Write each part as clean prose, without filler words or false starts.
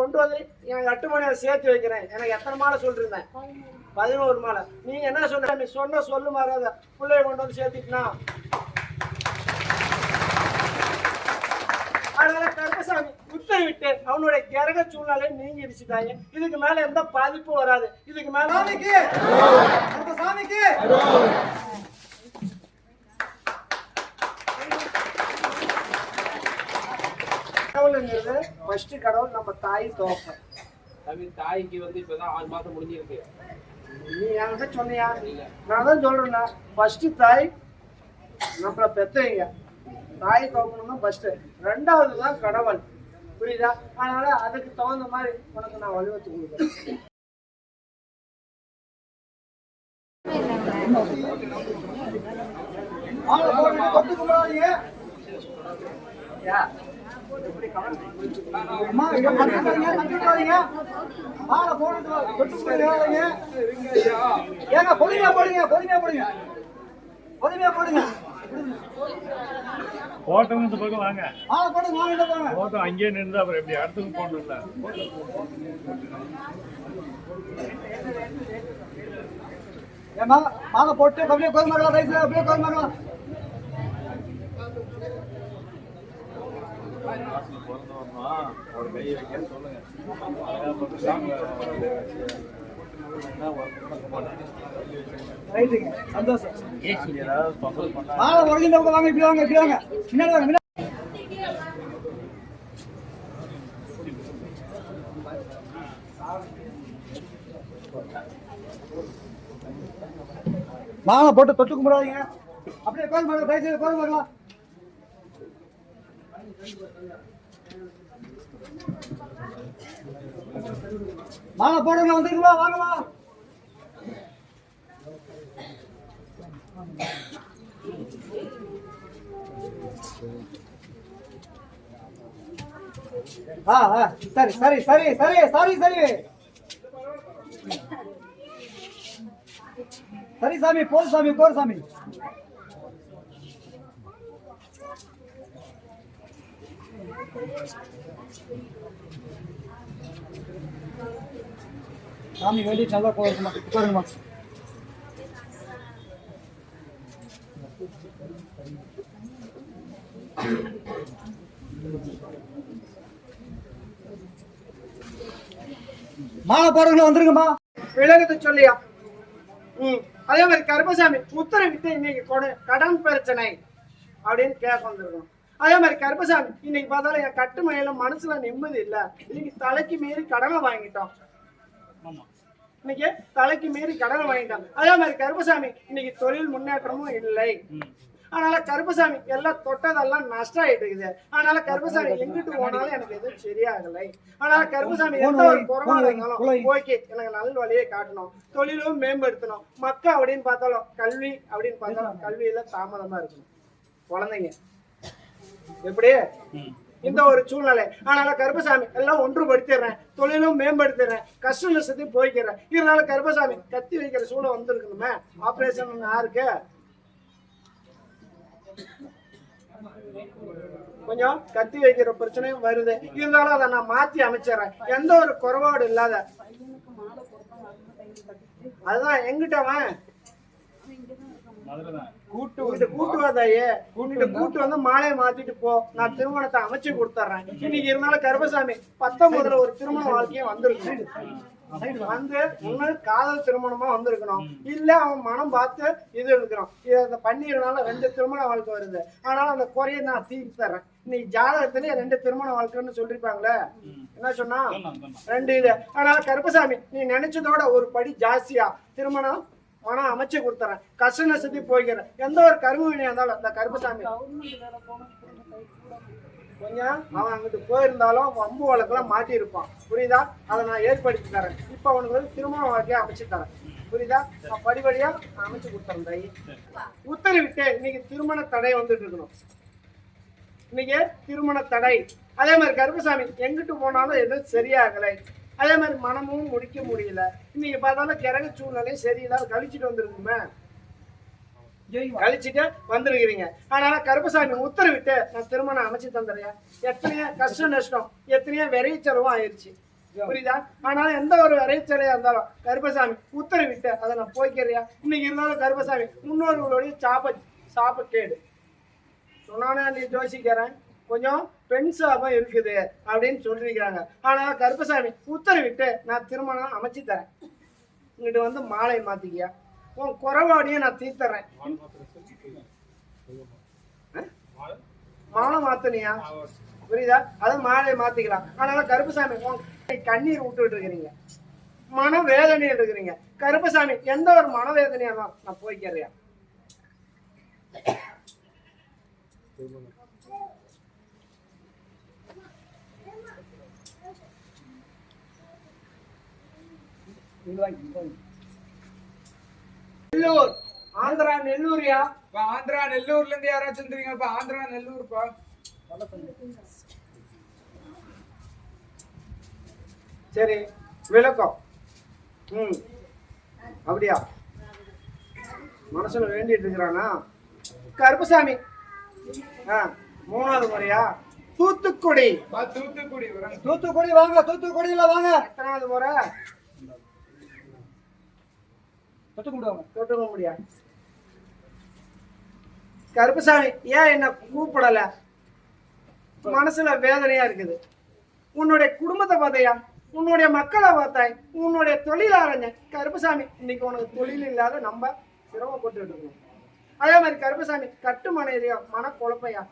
கொண்டு வந்து என் 8 மணியை சேர்த்து வைக்கிறேன். எனக்கு எத்தனை மாலை சொல்லிருந்தேன்? 11 மாலை. நீ என்ன சொல்ற? நீ சொன்ன சொல்லு மாறாத பிள்ளைய கொண்டு வந்து சேர்த்துக்கினா. அதனால கருப்பசாமி உத்தரவிட்டு அவனுடைய கிரக சூழ்நிலை நீங்கிடுச்சுட்டாங்க. இதுக்கு மேல எந்த பாதிப்பும் வராது. இதுக்கு மேல சாமிக்கு கடவுள்ங்கிறது ஃபர்ஸ்ட் கடவுள் நம்ம தாய் தோப்பம். தாய்க்கு வந்து இப்பதான் 6 மாசம் முடிஞ்சிருக்கு. நீ என்கிட்ட சொன்னியா? நான் தான் சொல்றேன்னா ஃபர்ஸ்ட் தாய் நம்மளை பெத்தவங்க. தாய் தோப்பணும் தான் ஃபர்ஸ்ட். 2வது தான் கடவுள். புரியுதா? அதனால அதுக்கு தகுந்த மாதிரி உனக்கு நான் வலுவத்து கொடுக்குறேன். போட்டோம் இந்த பக்கம் வாங்க. போட்டோ அங்கேயே நின்று அப்புறம் எப்படி அடுத்தது போடணும்ல. ஏமா மாலை போட்டு அப்படியே கோதுமாங்களா ரைஸ்ல அப்படியே கோதுமாங்களா ஒரு கை வைக்க சொல்லுங்க. ரைட்டுங்க, சந்தோஷம். மாலை உடஞ்சிட்டு வாங்க, இப்படி வாங்க, இப்படி வாங்க, பின்னாடி வாங்க. மாலை போட்டு தொட்டு கும்பிடாதீங்க. அப்படியே கோயில் மகளா ரைஸ்ல கோயில் மகளா மாலை போடுங்க. வந்துருங்களா? வாங்கம்மா. சரி சரி சரி சரி சரி சரி சரி சாமி, போல் சாமி, கோர் சாமி. சாமி வேண்டி நல்லா கோருமா, கோருமா. மாலை போடுறவங்களும் வந்துருங்கம்மா. விலகத்தை சொல்லியா? அதே மாதிரி கருப்பசாமி உத்தரவிட்டு இன்னைக்கு கடன் பிரச்சனை அப்படின்னு கேட்க வந்திருக்கோம். அதே மாதிரி கருப்பசாமி இன்னைக்கு பார்த்தாலும் என் கட்டுமையில மனசுல நிம்மதி இல்லை. இன்னைக்கு தலைக்கு மீறி கடனை வாங்கிட்டோம். இன்னைக்கு தலைக்கு மீறி கடனை வாங்கிட்டோம். அதே மாதிரி கருப்பசாமி இன்னைக்கு தொழில் முன்னேற்றமும் இல்லை. அதனால கருப்பசாமி எல்லாம் தொட்டதெல்லாம் நஷ்டம் ஆயிட்டு இருக்குது. அதனால கருப்பசாமி எங்கிட்டு போனாலும் எனக்கு எதுவும் சரியாகலை. அதனால கருப்பசாமி எந்த ஒரு குறைவாக இருந்தாலும் ஓகே, எனக்கு நல்ல வழியை காட்டணும், தொழிலும் மேம்படுத்தணும். மக்கள் அப்படின்னு பார்த்தாலும் கல்வி அப்படின்னு பார்த்தாலும் கல்வியில தாமதமா இருக்கணும். குழந்தைங்க எப்படி இந்த ஒரு சூழ்நிலை. அதனால கருப்பசாமி எல்லாம் ஒன்றுபடுத்திடுறேன், தொழிலும் மேம்படுத்திடுறேன், கஷ்ட நஷ்டத்தையும் போய்க்கிறேன். இருந்தாலும் கருப்பசாமி கத்தி வைக்கிற சூழல் வந்துருக்கணுமே. ஆபரேஷன் யாருக்கு? கொஞ்சம் கத்தி வைக்கிற பிரச்சனையும் வருது. இருந்தாலும் அதை நான் மாத்தி அமைச்சிடறேன், எந்த ஒரு குறைபாடு இல்லாத. அதுதான் எங்கிட்டவன் கூட்டு வந்தாயே, கூட்டு வந்து மாலையை மாத்திட்டு போ, நான் திருமணத்தை அமைச்சு கொடுத்துட்றேன். இன்னைக்கு இருந்தாலும் கருப்பசாமி 19 ஒரு திருமண வாழ்க்கையும் வந்திருக்கு. வந்து ஒண்ணு காதல் திருமணமா வந்திருக்கணும், இல்ல அவன் மனம் பார்த்து இது இருக்கணும். இதை பண்ணிடுறதுனால 2 திருமண வாழ்க்கை வருது. ஆனாலும் அந்த குறைய நான் தீர்த்து தர்றேன். இன்னைக்கு ஜாதகத்திலேயே 2 திருமண வாழ்க்கைன்னு சொல்லிருப்பாங்களே, என்ன சொன்னா 2 இது. அதனால கருப்பசாமி நீ நினைச்சதோட ஒரு படி ஜாஸ்தியா திருமணம் மனம் அமைச்சு கொடுத்துறேன், கஷ்ட நஷ்டத்தை போய்க்கிறேன். எந்த ஒரு கரும வினையா இருந்தாலும் அந்த கருப்பசாமி கொஞ்சம் அவன் அங்கிட்டு போயிருந்தாலும் வம்பு வழக்கெல்லாம் மாட்டி இருப்பான். புரியுதா? அதை நான் ஏற்படுத்தி தரேன். இப்ப அவனுக்கு வந்து திருமண வாழ்க்கையா அமைச்சு தரேன். புரியுதா? நான் படிப்படியா நான் அமைச்சு கொடுத்துறேன். தாயி உத்தரவிட்டு இன்னைக்கு திருமண தடை வந்துட்டு இருக்கணும். இன்னைக்கு திருமண தடை. அதே மாதிரி கருப்பசாமி எங்கிட்டு போனாலும் எதுவும் சரியாகலை. அதே மாதிரி மனமும் முடிக்க முடியல. இன்னைக்கு பார்த்தாலும் கிரக சூழ்நிலை சரியில்லாத கழிச்சுட்டு வந்துருக்குமே, கழிச்சுட்டு வந்துருக்கிறீங்க. அதனால கருப்பசாமி உத்தரவிட்டு நான் திருமணம் அமைச்சு தந்துடுறேன். எத்தனையோ கஷ்ட நஷ்டம், எத்தனையோ விரைவு செலவும் ஆயிடுச்சு. புரியுதா? ஆனாலும் எந்த ஒரு இறைச்சலையா இருந்தாலும் கருப்பசாமி உத்தரவிட்டு அதை நான் போய்க்கிறியா? இன்னைக்கு இருந்தாலும் கருப்பசாமி முன்னோர்களுடைய சாப கேடு சொன்னானே நீ யோசிக்கிறேன் கொஞ்சம் பெண் சாபம் இருக்குது அப்படின்னு சொல்லிருக்கிறாங்க. ஆனா கருப்பசாமி உத்தரவிட்டு நான் திருமணம் அமைச்சு தரேன். இங்கிட்டு வந்து மாலை மாத்திக்கியா, உன் குறைபாடியை நான் தீர்த்தறேன். மாலை மாத்தனியா? புரியுதா? அதை மாலையை மாத்திக்கலாம். அதனால கருப்பசாமி கண்ணீர் விட்டுட்டு இருக்கிறீங்க, மனவேதனையில் இருக்கிறீங்க. கருப்பசாமி எந்த ஒரு மனவேதனையா நான் போய்க்கிறியா? நெல்லூர், ஆந்திரா நெல்லூரியா? ஆந்திரா நெல்லூர்ல இருந்து யாராச்சும் வந்துருவீங்கப்பா? ஆந்திரா நெல்லூர்ப்பா. சரி, விளக்கம். அப்படியா? மனசுல வேண்டிட்டு இருக்கிறானா கருப்பசாமி? மூணாவது முறையா? தூத்துக்குடி. தூத்துக்குடி தூத்துக்குடி வாங்க. தூத்துக்குடியில வாங்க. எத்தனாவது முறை? தொட்டுக்க முடியா? கருப்பசாமி ஏன் என்ன கூப்பிடல? மனசுல வேதனையா இருக்குது. உன்னுடைய குடும்பத்தை பார்த்தையா, உன்னுடைய மக்களை பார்த்தாய், உன்னுடைய தொழில் ஆரஞ்ச. கருப்பசாமி இன்னைக்கு உனக்கு தொழில் இல்லாத நம்ம சிரமப்பட்டு இருக்கோம். அதே மாதிரி கருப்பசாமி கட்டுமனையிலையோ மனக்குழப்பையா?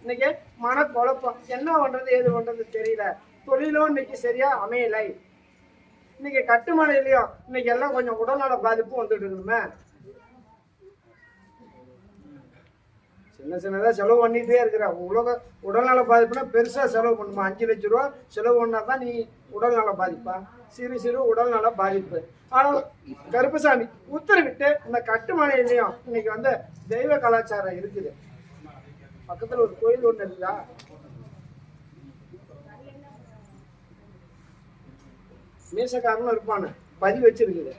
இன்னைக்கு மனக்குழப்பம், என்ன பண்றது ஏது பண்றது தெரியல. தொழிலும் இன்னைக்கு சரியா அமையலை. இன்னைக்கு கட்டுமனையிலையும் இன்னைக்கு எல்லாம் கொஞ்சம் உடல்நல பாதிப்பு வந்துட்டு இருக்கணுமே. சின்ன சின்னதா செலவு பண்ணிட்டே இருக்கிற உடல்நல பாதிப்புனா பெருசா செலவு பண்ணுமா? 5 லட்சம் ரூபா செலவு பண்ணா தான் நீ உடல்நல பாதிப்பா? சிறு உடல்நல பாதிப்பு. ஆனால் கருப்பசாமி உத்தரவிட்டு இந்த கட்டுமனையிலையும் இன்னைக்கு வந்து தெய்வ கலாச்சாரம் இருக்குது. பக்கத்துல ஒரு கோயில் ஒண்ணு இருக்குதா? மீசக்காரனும் இருப்பானு பதிவு வச்சிருக்குது.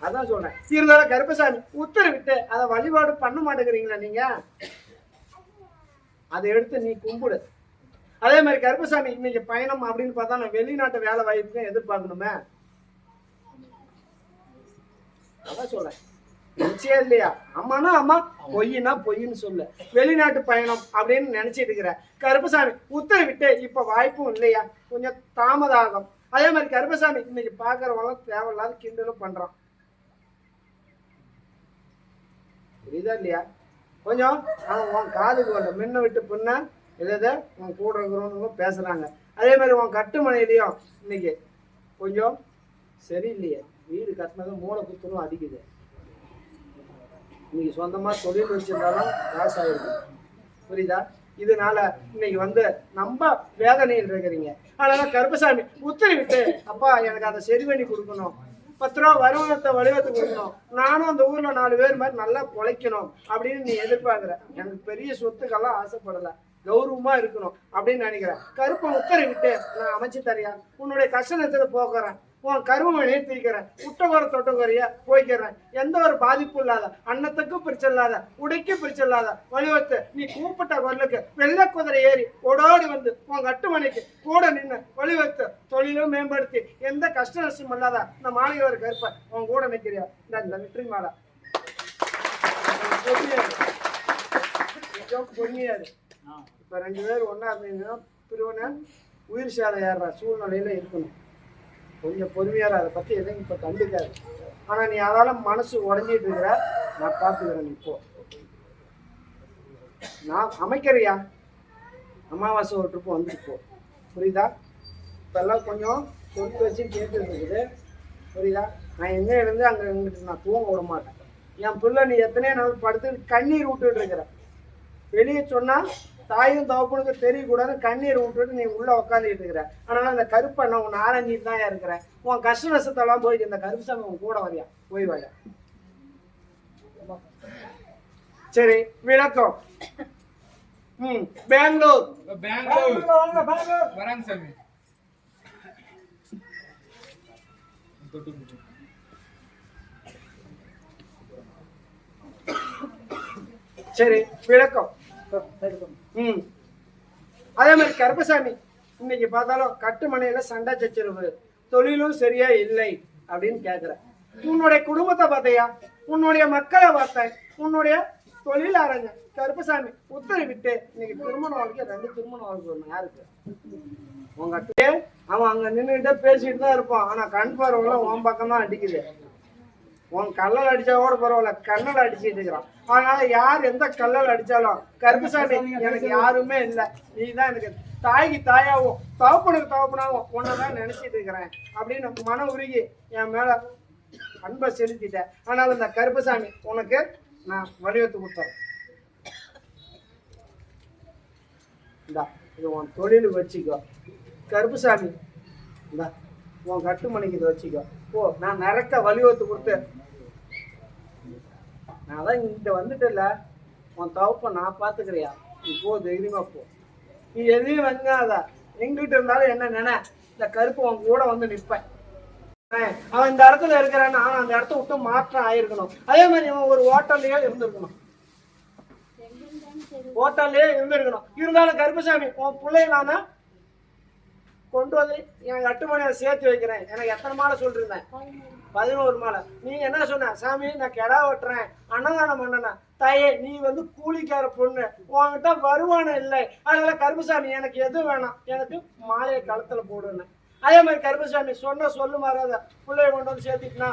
அதான் சொல்றேன். இருந்தாலும் கருப்பசாமி உத்தரவிட்டு அதை வழிபாடு பண்ண மாட்டேங்கிறீங்களா நீங்க? அதை எடுத்து நீ கும்பிடு. அதே மாதிரி கருப்பசாமி இன்னைக்கு பயணம் அப்படின்னு பார்த்தா நான் வெளிநாட்டு வேலை வாய்ப்புக்கும் எதிர்பார்க்கணுமே. அதான் சொல்றேன். நிச்சயம் இல்லையா? அம்மானா அம்மா, பொய்னா பொய்ன்னு சொல்லு. வெளிநாட்டு பயணம் அப்படின்னு நினைச்சிட்டு இருக்கிற கருப்பசாமி உத்தரவிட்டு இப்ப வாய்ப்பும் இல்லையா? கொஞ்சம் தாமதாகும். அதே மாதிரி கருப்பசாமி இன்னைக்கு பாக்குறவங்க தேவையில்லாத கிண்டலும் பண்றான். புரியுதா இல்லையா? கொஞ்சம் உன் காதுக்கு வரல முன்ன விட்டு பின்ன எதை உன் கூட இருக்கிறவங்க பேசுறாங்க. அதே மாதிரி உன் கட்டுமனையிலையும் இன்னைக்கு கொஞ்சம் சரியில்லையே. வீடு கட்டினதும் மூளை குத்துரும் அடிக்குது. இன்னைக்கு சொந்தமா தொழில் வச்சிருந்தாலும் காசு ஆயிருக்கு. புரியுதா? இதனால இன்னைக்கு வந்து நம்ம வேதனையில் இருக்கிறீங்க. அதனால கருப்பசாமி உத்தரவிட்டு அப்பா எனக்கு அதை சரி பண்ணி கொடுக்கணும், 10 ரூபா வருமானத்தை வடிவத்தை கொடுக்கணும், நானும் அந்த ஊர்ல 4 பேர் மாதிரி நல்லா பொழைக்கணும் அப்படின்னு நீ எதிர்பார்க்கிற. எனக்கு பெரிய சொத்துக்கெல்லாம் ஆசைப்படல, கௌரவமா இருக்கணும் அப்படின்னு நினைக்கிறேன். கருப்பை உத்தரவிட்டு நான் அமைச்சு தரையா, உன்னுடைய கஷ்ட நஷ்டத்தை போக்குறேன், உன் கருமனை தீர்க்கிறேன், குட்டகுறை தொட்டகுறைய போய்க்கிறேன். எந்த ஒரு பாதிப்பு இல்லாத, அன்னத்துக்கும் பிரிச்சு இல்லாத, உடைக்கும் பிரிச்சு இல்லாத வலிவத்து நீ கூப்பிட்ட குரலுக்கு வெள்ளை குதிரை ஏறி ஓடோடி வந்து உன் கட்டுமனைக்கு கூட நின்று வலிவத்து தொழிலும் மேம்படுத்தி எந்த கஷ்ட நஷ்டம் இல்லாத இந்த மாளிகை கருப்பை உன் கூட நிற்கிறியா? இந்த வெற்றி மாலை பொன்னியாரு. இப்ப 2 பேர் ஒன்னா இருந்தீங்கன்னா பிரிவனை உயிர் சேதம் ஏறுற சூழ்நிலையில இருக்கணும். கொஞ்சம் பொறுமையார, அதை பத்தி எதுவும் இப்ப கண்டுக்காது. ஆனா நீ அதால மனசு உடஞ்சிட்டு இருக்கிற, நான் பார்த்துக்கிறேன். இப்போ நான் அமைக்கிறியா? அமாவாசை ஒரு ட்ரிப்பு வந்துட்டு போ. புரியுதா? இப்ப எல்லாம் கொஞ்சம் சொல்லி வச்சு கேட்டு இருக்குது. புரியுதா? நான் எங்க இருந்து அங்க இருந்துட்டு நான் தூங்க விட மாட்டேன். என் பிள்ளை நீ எத்தனையோ நாள் படுத்து கண்ணீர் விட்டுட்டு இருக்கிற. வெளியே சொன்னா தாயும் தவப்பனுக்கு தெரியக்கூடாது, கண்ணீர் விட்டுட்டு நீ உள்ள உட்காந்துட்டு இருக்கிற. அதனால அந்த கருப்பை நான் உன்னை ஆரஞ்சிட்டு தான் இருக்கிறேன். உன் கஷ்ட நஷ்டத்தெல்லாம் போயிட்டு இந்த கருப்புசாமி உன் கூட வரியா? போய் வாயா. சரி, விளக்கம். பெங்களூர் வராங்க சாமி. சரி, விளக்கம். அதே மாதிரி கருப்பசாமி இன்னைக்கு பார்த்தாலும் கட்டுமனையில சண்டை சச்சரவு, தொழிலும் சரியா இல்லை அப்படின்னு கேட்குற. உன்னுடைய குடும்பத்தை பார்த்தையா, உன்னுடைய மக்களை பார்த்தேன், உன்னுடைய தொழிலாரங்க கருப்பசாமி உத்தரவிட்டு இன்னைக்கு திருமண வாழ்க்கை 2 திருமண வாழ்க்கை ஒண்ணு. யாருக்கு? உங்க அட்டையே அவன் அங்க நின்றுகிட்டே பேசிட்டு தான் இருப்பான். ஆனா கண் பார்வையில உன் பக்கம் தான் அடிக்குது. உன் கல்லல் அடிச்சா கூட பரவாயில்ல, கண்ணல் அடிச்சுட்டு இருக்கிறான். அதனால யார் எந்த கல்லல் அடிச்சாலும் கருப்பசாமி எனக்கு யாருமே இல்லை, நீ தான் எனக்கு தாய்க்கு தாயாவும் தகப்பனுக்கு தகப்பனாவும் ஒன்னதான் நினைச்சிட்டு இருக்கிறேன் அப்படின்னு மன உருகி என் மேல அன்பை செலுத்திட்டேன். அதனால இந்த கருப்பசாமி உனக்கு நான் வடிவத்து கொடுத்தேன். இந்தா இது உன் தொழிலுக்கு வச்சுக்கோ. கருப்புசாமி இந்தா உன் கட்டுமணிக்கு இதை வச்சுக்கோ. ஓ நான் நிறைக்க வலிவத்து கொடுத்து நான் தான் இங்கிட்ட வந்துட்டல, உன் தவப்ப நான் பார்த்துக்கிறியா, நீ போ தைரியமா போ. நீ எதையும் வங்காத, எங்கிட்ட இருந்தாலும் என்ன நினை, இந்த கருப்பு உன் கூட வந்து நிற்பேன். அவன் இந்த இடத்துல இருக்கிறான்னு ஆனா அந்த இடத்த விட்டு மாற்றம் ஆயிருக்கணும். அதே மாதிரி அவன் ஒரு ஹோட்டல்லையே இருந்திருக்கணும், ஹோட்டல்லையே இருந்திருக்கணும். இருந்தாலும் கருப்பசாமி உன் பிள்ளைய நானே கொண்டு வந்து என் கட்டுமணியை சேர்த்து வைக்கிறேன். எனக்கு எத்தனை மாலை சொல்லிருந்தேன்? 11 மாலை. நீ என்ன சொன்ன? சாமி நான் கெடா வெட்டுறேன், அன்னதானம் பண்ணேன். தாயே நீ வந்து கூலிக்கார பொண்ணு, உன்கிட்ட வருமானம் இல்லை, அதனால கருப்பசாமி எனக்கு எது வேணாம், எனக்கு மாலையை கழுத்துல போடுன்னு. அதே மாதிரி கருப்பசாமி சொன்ன சொல்லு மாறாத பிள்ளைய கொண்டு வந்து சேர்த்துக்கினா.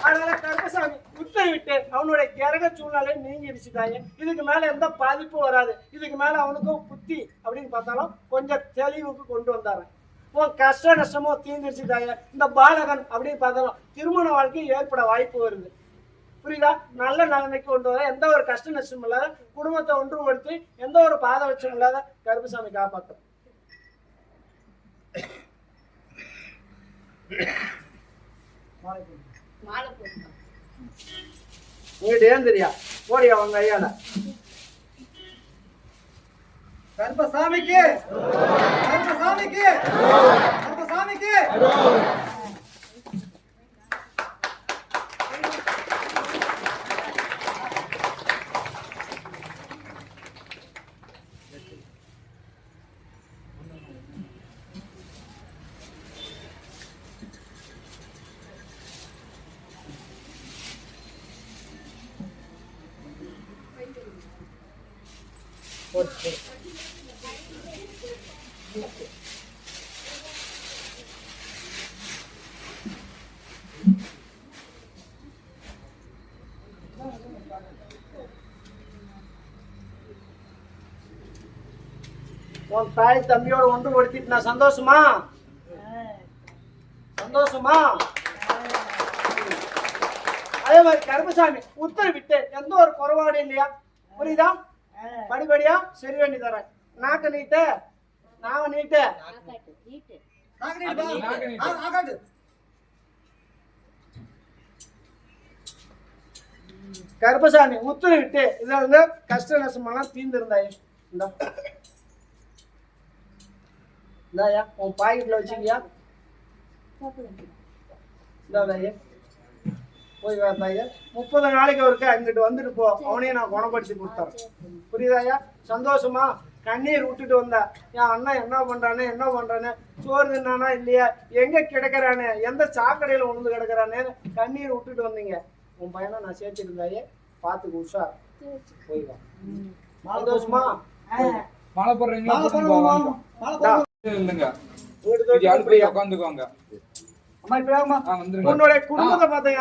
அதனால கருப்பசாமி உத்தரவிட்டு அவனுடைய கிரக சூழ்நிலை நீங்கிடுச்சு தாயே. இதுக்கு மேல எந்த பாதிப்பும் வராது. இதுக்கு மேல அவனுக்கும் புத்தி அப்படின்னு பார்த்தாலும் கொஞ்சம் தெளிவுக்கு கொண்டு வந்தாரு. உன் கஷ்ட நஷ்டமோ தீர்ந்துருச்சு தாயே. இந்த பாலகன் அப்படின்னு பார்த்தாலும் திருமண வாழ்க்கை ஏற்பட வாய்ப்பு வருது. புரியுதா? நல்ல நிலைமைக்கு கொண்டு வர, எந்த ஒரு கஷ்ட நஷ்டம் இல்லாத, குடும்பத்தை ஒன்றுபடுத்தி எந்த ஒரு பாதபட்சம் இல்லாத கருப்பசாமி காப்பாற்றும். உங்ககிட்ட ஏன் தெரியா ஓடியா உங்க ஐயால. கருப்பசாமிக்கு கருப்பசாமிக்கு கருப்பசாமிக்கு உன் தாய் தம்பியோட ஒன்றுபடுத்திட்டு நான் சந்தோஷமா சந்தோஷமா. அதே மாதிரி கருப்பசாமி உத்தரவிட்டு எந்த ஒரு குறைபாடு இல்லையா? புரியுதா? படிப்படியா சரி வேண்டி தரேன். நாக்க நீட்ட நாம நீட்ட கருப்பசாமி உத்தரவிட்டு இதுல வந்து கஷ்ட நஷ்டமெல்லாம் தீர்ந்திருந்தாயே. இந்தாயா உன் பாக்கெட்ல வச்சுக்கியா. இந்தாயே போய் வாத்தாயே. 30 நாளைக்கு ஒருக்க அங்கிட்டு வந்துட்டு போ, அவனையும் நான் குணப்படுத்தி கொடுத்தேன். புரியுதாயா? சந்தோஷமா கண்ணீர் விட்டுட்டு வந்தா என் அண்ணன் என்ன பண்றானே என்ன பண்றானே, சோறு தின்னானா இல்லையா, எங்க கிடக்குறானே, எந்த சாக்கடையில உணர்ந்து கிடக்குறானே கண்ணீர் விட்டுட்டு வந்தீங்க. உன் பையனை நான் சேர்த்துட்டு இருந்தாயே, பாத்துக்கு உஷா போய்வா. சந்தோஷமா மாலை போடுறீங்களா? இல்லைங்க, உட்காந்துக்கோங்க. உன்னுடைய குடும்பத்தை பார்த்தேன்,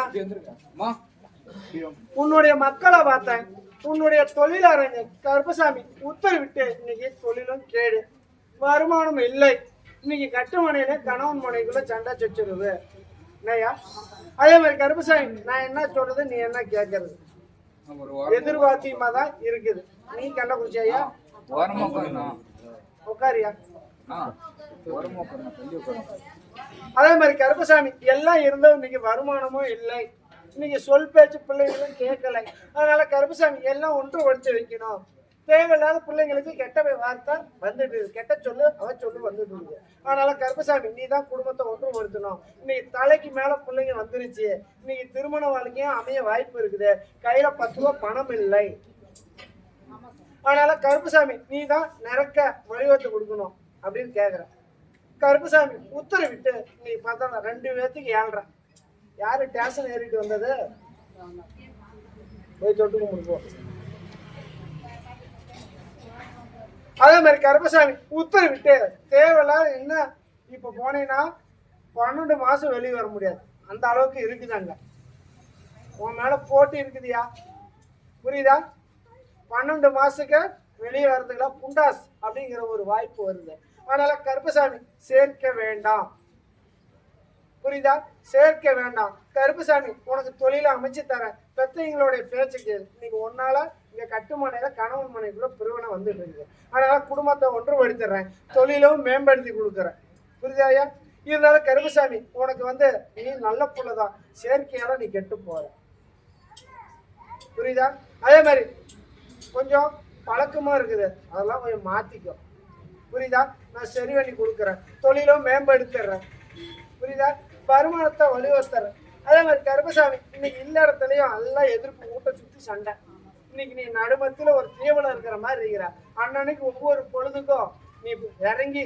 உன்னுடைய மக்களை பார்த்தேன், உன்னுடைய தொழிலாளங்க கருப்பசாமி உத்தரவிட்டு இன்னைக்கு தொழிலும் கேடு, வருமானம் இல்லை. இன்னைக்கு கட்டுமனையில கணவன் மனைக்குள்ள சண்டை சச்சரவு என்னையா. அதே மாதிரி கருப்பசாமி நான் என்ன சொல்றது நீ என்ன கேட்கறது எதிர்பார்த்தியமா தான் இருக்குது. நீ கள்ளக்குறிச்சியா உட்காரியா. அதே மாதிரி கருப்பசாமி எல்லாம் இருந்தோம், இன்னைக்கு வருமானமும் இல்லை, இன்னைக்கு சொல் பேச்சு பிள்ளைங்களும் கேட்கலை. அதனால கருப்பசாமி எல்லாம் ஒன்று ஒழிச்சு வைக்கணும். தேவையில்லாத பிள்ளைங்களுக்கு கெட்ட வார்த்தை வந்துட்டு, கெட்ட சொல்லு அவ சொல்லு வந்துட்டு இருக்கு. அதனால கருப்பசாமி நீ தான் குடும்பத்தை ஒன்று ஒருத்தணும். இன்னைக்கு தலைக்கு மேல பிள்ளைங்க வந்துருச்சு, இன்னைக்கு திருமண வாழ்க்கையும் அமைய வாய்ப்பு இருக்குது. கையில 10 ரூபா பணம் இல்லை. அதனால கருப்புசாமி நீ தான் நிறக்க வழிவகுத்து கொடுக்கணும் அப்படின்னு கேட்குறேன். கருப்புசாமி உத்தரவிட்டு நீ பார்த்தா 2 பேர்த்துக்கு 7.5. யாரு ஸ்டேஷன் ஏறிட்டு வந்தது? போய் தொட்டு கும்பிடுவோம். அதே மாதிரி கருப்பசாமி உத்தரவிட்டு தேவையில்லாத என்ன இப்போ போனீங்கன்னா 12 மாசம் வெளியே வர முடியாது, அந்த அளவுக்கு இருக்குதாங்க. உன் மேல போட்டி இருக்குதுயா, புரியுதா? 12 மாசத்துக்கு வெளியே வர்றதுக்குலாம் புண்டாஸ் அப்படிங்கிற ஒரு வாய்ப்பு வருது. அதனால கருப்பசாமி சேர்க்க வேண்டாம், புரியுதா? சேர்க்க வேண்டாம். கருப்பசாமி உனக்கு தொழிலை அமைச்சு தரேன், பெத்தைங்களுடைய பேச்சுக்கு இன்னைக்கு ஒன்னால இங்க கட்டுமனையில கணவன் மனைக்குள்ள பிரிவினை வந்துட்டு இருக்குது. அதனால குடும்பத்தை ஒன்றுபடுத்திடுறேன், தொழிலும் மேம்படுத்தி கொடுக்குறேன், புரியுதாயா? இருந்தாலும் கருப்பசாமி உனக்கு நீ நல்ல புள்ளதான், செயற்கையால நீ கெட்டு போற, புரியுதா? அதே மாதிரி கொஞ்சம் பழக்கமா இருக்குது, அதெல்லாம் கொஞ்சம் மாத்திக்கோ, புரியுதா? நான் சரி பண்ணி கொடுக்குறேன், தொழிலும் மேம்படுத்திடுறேன், புரியுதா? வருமானத்தை வலுவத்துறேன். அதே மாதிரி கருப்பசாமி இன்னைக்கு இல்ல இடத்துலயும் எல்லாம் எதிர்ப்பு ஊட்ட சுத்தி சண்டை. இன்னைக்கு நீ நடுமத்துல ஒரு தீவனம் இருக்கிற மாதிரி இருக்கிற. அன்னன்னைக்கு ஒவ்வொரு பொழுதுக்கும் நீ இறங்கி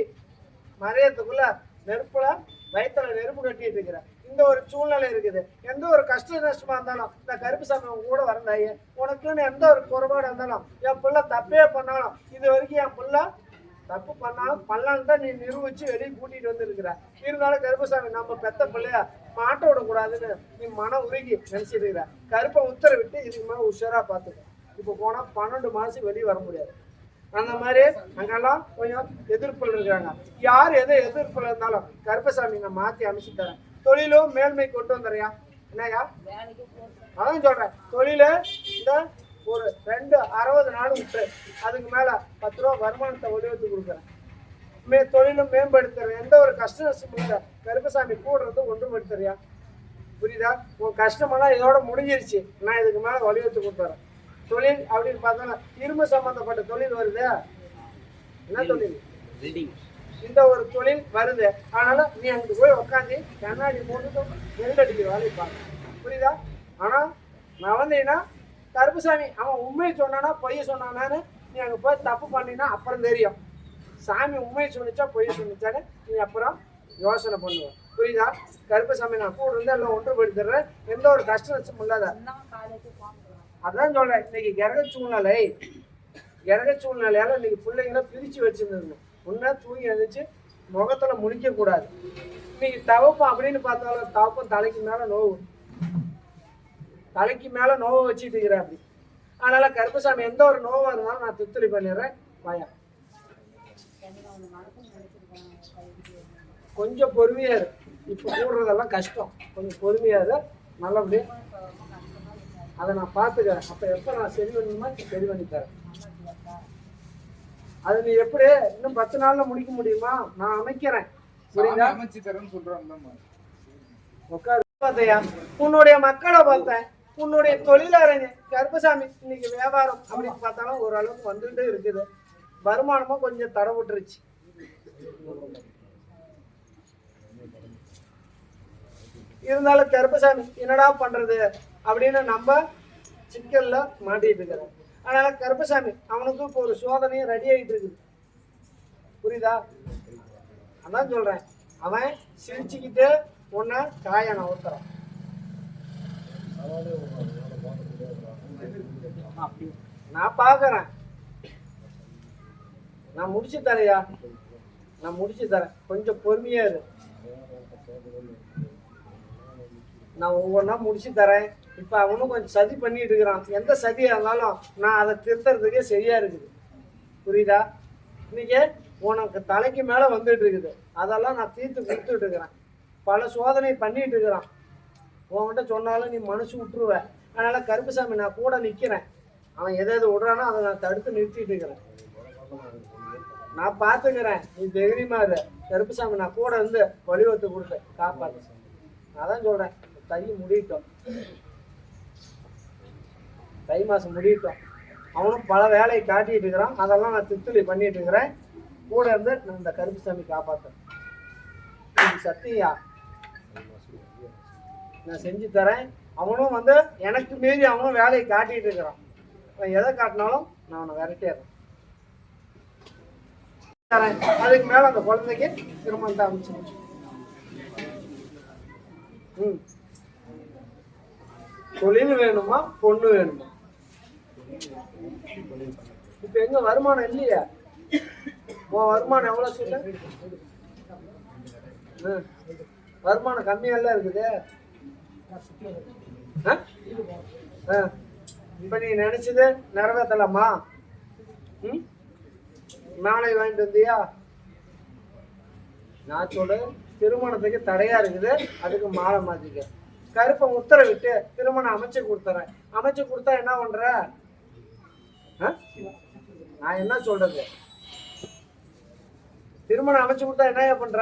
மறையத்துக்குள்ள நெருப்புல வயிற்றுல நெருப்பு கட்டிட்டு இருக்கிற இந்த ஒரு சூழ்நிலை இருக்குது. எந்த ஒரு கஷ்ட நஷ்டமா இருந்தாலும் இந்த கருப்புசாமி உங்க கூட வரந்தாயே, உனக்குன்னு எந்த ஒரு குறைபாடு இருந்தாலும், என் பிள்ளை தப்பே பண்ணாலும், இது வரைக்கும் என் பிள்ளை தப்பு பண்ணாலும் பண்ணலான்னு தான் நீ நிரூபிச்சு வெளியே கூட்டிட்டு வந்துருக்கிற. இருந்தாலும் கருப்பசாமி நம்ம பெத்த பிள்ளைய மாட்ட விடக்கூடாதுன்னு நீ மன உருகி நினைச்சிட்டு இருக்கிற. கருப்பை உத்தரவிட்டு இதுக்கு மேலே உஷாரா பார்த்துக்க. இப்போ போனா 12 மாசம் வெளியே வர முடியாது. அந்த மாதிரி அங்கெல்லாம் கொஞ்சம் எதிர்ப்புகள் இருக்கிறாங்க. யார் எது எதிர்ப்புல இருந்தாலும் கருப்பசாமி நான் மாற்றி அமைச்சு தரேன், தொழிலும் மேல்மை கொண்டு வந்துறியா என்னையா? அதான் சொல்றேன், தொழில இந்த ஒரு 60 நாள் விட்டு அதுக்கு மேல 10 ரூபா வருமானத்தை வடிவத்து கொடுக்குறேன், தொழிலும் மேம்படுத்துறேன். எந்த ஒரு கஷ்ட நஷ்டம் இல்லை, கருப்பசாமி கூடுறது ஒன்றுபடுத்துறியா? புரியுதா? உன் கஷ்டமெல்லாம் இதோட முடிஞ்சிருச்சு, நான் இதுக்கு மேல வடிவத்து கொடுத்துறேன். தொழில் அப்படின்னு பார்த்தோன்னா இரும்பு சம்பந்தப்பட்ட தொழில் வருது. என்ன தொழில்? இந்த ஒரு தொழில் வருது. அதனால நீ அங்கிட்டு போய் உக்காந்து கண்ணாடி போட்டுட்டு நெல்லடிக்கிற வேலையை பார்க்க, புரியுதா? ஆனா நான் வந்தீங்கன்னா கருப்புசாமி அவன் உண்மையை சொன்னானா பொய்ய சொன்னானான்னு நீ அங்கே போய் தப்பு பண்ணினா அப்புறம் தெரியும். சாமி உண்மையை சொன்னிச்சா பொய்ய சொன்னிச்சான்னு நீ அப்புறம் யோசனை பண்ணுவேன், புரியுதா? கருப்புசாமி நான் கூட இருந்து எல்லாம் ஒன்றுபடுத்துறேன், எந்த ஒரு கஷ்ட நஷ்டம் இல்லாத. அதான் சொல்றேன், இன்னைக்கு கிரக சூழ்நிலையால இன்னைக்கு பிள்ளைங்களை பிரிச்சு வச்சிருந்தது. முன்னா தூங்கி எழுந்துச்சு முகத்துல முடிக்க கூடாது. இன்னைக்கு தவப்பம் அப்படின்னு பார்த்தாலும் தவப்பம் தலைக்கு மேல நோவு வச்சுட்டு இருக்கிறேன் அப்படி. அதனால கருப்பசாமி எந்த ஒரு நோவா இருந்தாலும் நான் துத்துளி பண்ணிடுறேன். பயம் கொஞ்சம் பொறுமையா இரு, இப்ப கூடுறதெல்லாம் கஷ்டம், கொஞ்சம் பொறுமையா இரு, நல்லபடியா அதை நான் பார்த்துக்கிறேன். அப்ப எப்ப நான் சரி பண்ணணுமா சரி பண்ணி தரேன். அது நீ எப்படி இன்னும் 10 நாள்ல முடிக்க முடியுமா? நான் அமைக்கிறேன், புரியுதா? அமைச்சு தரேன்னு சொல்றாங்க. உட்காரு பார்த்தையா, உன்னுடைய மக்களை பார்த்தேன், உன்னுடைய தொழிலாளர் கருப்பசாமி இன்னைக்கு வியாபாரம் அப்படின்னு பார்த்தாலும் ஓரளவுக்கு வந்துட்டு இருக்குது. வருமானமும் கொஞ்சம் தடை விட்டுருச்சு. இருந்தாலும் கருப்பசாமி என்னடா பண்றது அப்படின்னு நம்ம சிக்கல்ல மாட்டிட்டு இருக்கிறோம். அதனால கருப்பசாமி அவனுக்கும் இப்போ ஒரு சோதனையும் ரெடி ஆகிட்டு இருக்குது, புரியுதா? அதான் சொல்றேன், அவன் சிரிச்சுக்கிட்டு உன்னை காயனை ஊத்துறான். நான் பாக்குறேன், நான் முடிச்சு தரையா, நான் முடிச்சு தரேன், கொஞ்சம் பொறுமையா இரு, நான் ஒவ்வொன்றா முடிச்சு தரேன். இப்போ அவனும் கொஞ்சம் சதி பண்ணிட்டு இருக்கிறான். எந்த சதியாக இருந்தாலும் நான் அதை திருத்துறதுக்கே சரியா இருக்குது, புரியுதா? இன்னைக்கு உனக்கு தலைக்கு மேலே வந்துட்டு இருக்குது, அதெல்லாம் நான் தீர்த்து கொடுத்துட்டு இருக்கிறேன். பல சோதனை பண்ணிட்டு இருக்கிறான். உன்கிட்ட சொன்னாலும் நீ மனசு விட்டுருவ. அதனால கருப்பசாமி நான் கூட நிற்கிறேன். அவன் எதை விடுறானோ அதை நான் தடுத்து நிறுத்திட்டு இருக்கிறேன். நான் பார்த்துக்கிறேன், நீ தைரியமா இரு. கருப்பசாமி நான் கூட இருந்து வழிவகுத்து கொடுத்தேன், காப்பாற்று. அதான் சொல்றேன், தை முடியட்டும், தை மாசம் முடியட்டும். அவனும் பல வேலையை காட்டிட்டு இருக்கிறான், அதெல்லாம் நான் தித்துளி பண்ணிட்டு இருக்கிறேன். கூட இருந்து நான் இந்த கருப்புசாமி காப்பாற்றேன். சத்தியா நான் செஞ்சு தரேன். அவனும் எனக்கு மீறி அவனும் வேலையை காட்டிட்டு இருக்கிறான். அவன் எதை காட்டினாலும் நான் உன்னை விரட்டிடுறேன். அதுக்கு மேல அந்த குழந்தைக்கு திருமணத்தை அமைச்சு. தொழில் வேணுமா பொண்ணு வேணுமா? இப்ப எங்க வருமானம் இல்லையா? உன் வருமானம் எவ்வளவு சொல்ல? வருமானம் கம்மியெல்லாம் இருக்குது. இப்ப நீ நினைச்சது நிறைவேற்றலாமா? மாலை வாங்கிட்டு வந்தியா? நான் சொல்ற திருமணத்துக்கு தடையா இருக்குது, அதுக்கு மாலை மாத்திக்க. கருப்பை உத்தரவிட்டு திருமணம் அமைச்சு கொடுத்துறேன். அமைச்சு கொடுத்தா என்ன பண்ற? நான் என்ன சொல்றது? திருமணம் அமைச்சு கொடுத்தா என்ன பண்ற?